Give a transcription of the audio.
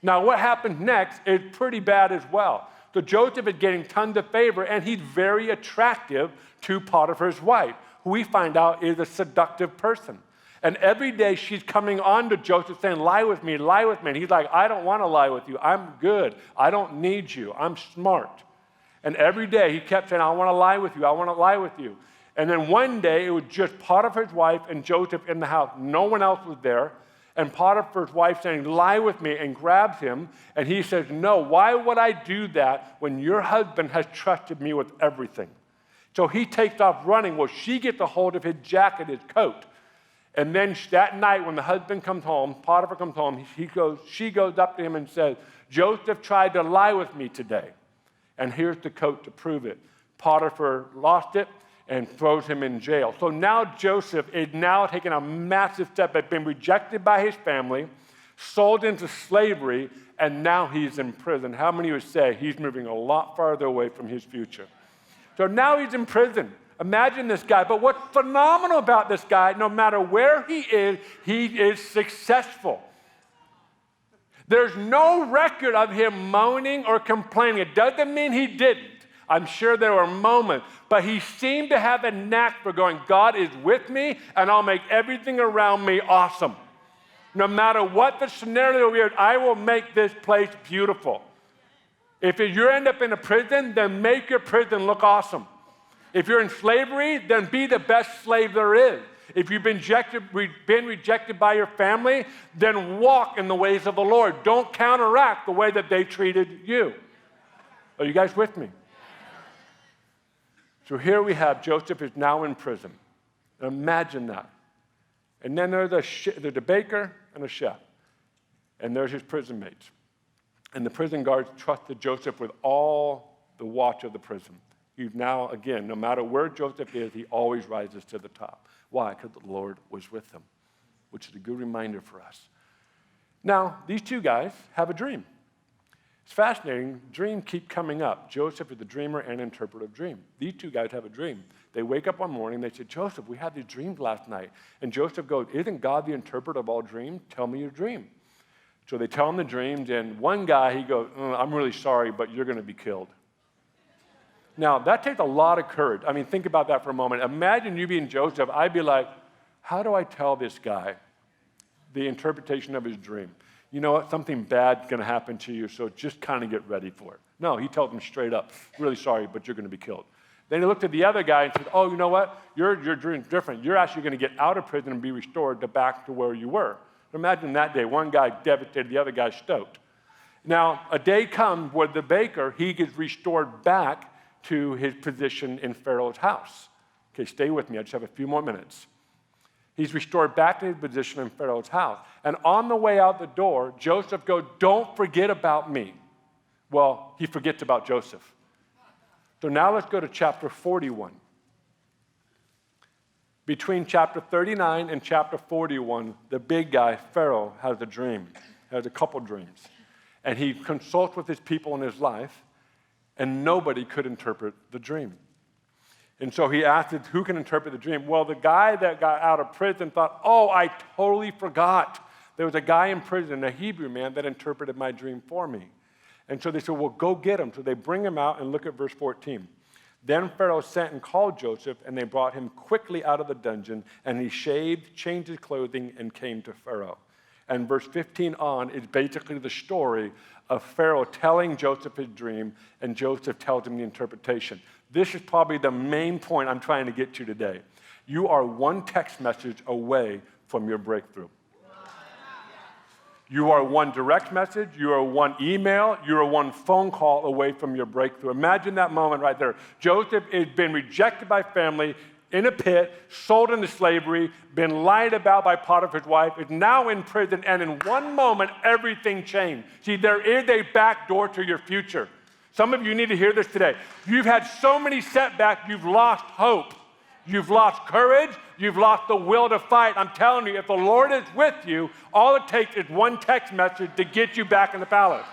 Now, what happens next is pretty bad as well. So Joseph is getting tons of favor, and he's very attractive to Potiphar's wife, who we find out is a seductive person. And every day she's coming on to Joseph saying, lie with me, lie with me. And he's like, I don't want to lie with you. I'm good. I don't need you. I'm smart. And every day he kept saying, I want to lie with you. I want to lie with you. And then one day it was just Potiphar's wife and Joseph in the house. No one else was there. And Potiphar's wife saying, lie with me, and grabs him. And he says, no, why would I do that when your husband has trusted me with everything? So he takes off running. Well, she gets a hold of his jacket, his coat. And then that night when the husband comes home, Potiphar comes home, she goes up to him and says, Joseph tried to lie with me today. And here's the coat to prove it. Potiphar lost it and throws him in jail. So now Joseph is now taking a massive step. He's been rejected by his family, sold into slavery, and now he's in prison. How many would say he's moving a lot farther away from his future? So now he's in prison. Imagine this guy. But what's phenomenal about this guy, no matter where he is successful. There's no record of him moaning or complaining. It doesn't mean he didn't. I'm sure there were moments, but he seemed to have a knack for going, God is with me, and I'll make everything around me awesome. No matter what the scenario is, I will make this place beautiful. If you end up in a prison, then make your prison look awesome. If you're in slavery, then be the best slave there is. If you've been rejected by your family, then walk in the ways of the Lord. Don't counteract the way that they treated you. Are you guys with me? So here we have Joseph is now in prison. Imagine that. And then there's a baker and a chef. And there's his prison mates. And the prison guards trusted Joseph with all the watch of the prison. He's now, again, no matter where Joseph is, he always rises to the top. Why? Because the Lord was with him, which is a good reminder for us. Now, these two guys have a dream. It's fascinating. Dreams keep coming up. Joseph is the dreamer and interpreter of dream. These two guys have a dream. They wake up one morning. They say, Joseph, we had these dreams last night. And Joseph goes, isn't God the interpreter of all dreams? Tell me your dream. So they tell him the dreams. And one guy, he goes, I'm really sorry, but you're going to be killed. Now, that takes a lot of courage. I mean, think about that for a moment. Imagine you being Joseph. I'd be like, how do I tell this guy the interpretation of his dream? You know what? Something bad's going to happen to you, so just kind of get ready for it. No, he tells him straight up, really sorry, but you're going to be killed. Then he looked at the other guy and said, oh, you know what? Your dream's different. You're actually going to get out of prison and be restored back to where you were. Imagine that day. One guy devastated, the other guy stoked. Now, a day comes where the baker, he gets restored back to his position in Pharaoh's house. Okay, stay with me. I just have a few more minutes. He's restored back to his position in Pharaoh's house. And on the way out the door, Joseph goes, don't forget about me. Well, he forgets about Joseph. So now let's go to chapter 41. Between chapter 39 and chapter 41, the big guy, Pharaoh, has a dream, has a couple dreams. And he consults with his people in his life, and nobody could interpret the dream. And so he asked, who can interpret the dream? Well, the guy that got out of prison thought, oh, I totally forgot. There was a guy in prison, a Hebrew man, that interpreted my dream for me. And so they said, well, go get him. So they bring him out, and look at verse 14. Then Pharaoh sent and called Joseph, and they brought him quickly out of the dungeon, and he shaved, changed his clothing, and came to Pharaoh. And verse 15 on is basically the story of Pharaoh telling Joseph his dream, and Joseph tells him the interpretation. This is probably the main point I'm trying to get to today. You are one text message away from your breakthrough. You are one direct message, you are one email, you are one phone call away from your breakthrough. Imagine that moment right there. Joseph has been rejected by family, in a pit, sold into slavery, been lied about by Potiphar's wife, is now in prison, and in one moment, everything changed. See, there is a back door to your future. Some of you need to hear this today. You've had so many setbacks, you've lost hope. You've lost courage. You've lost the will to fight. I'm telling you, if the Lord is with you, all it takes is one text message to get you back in the palace.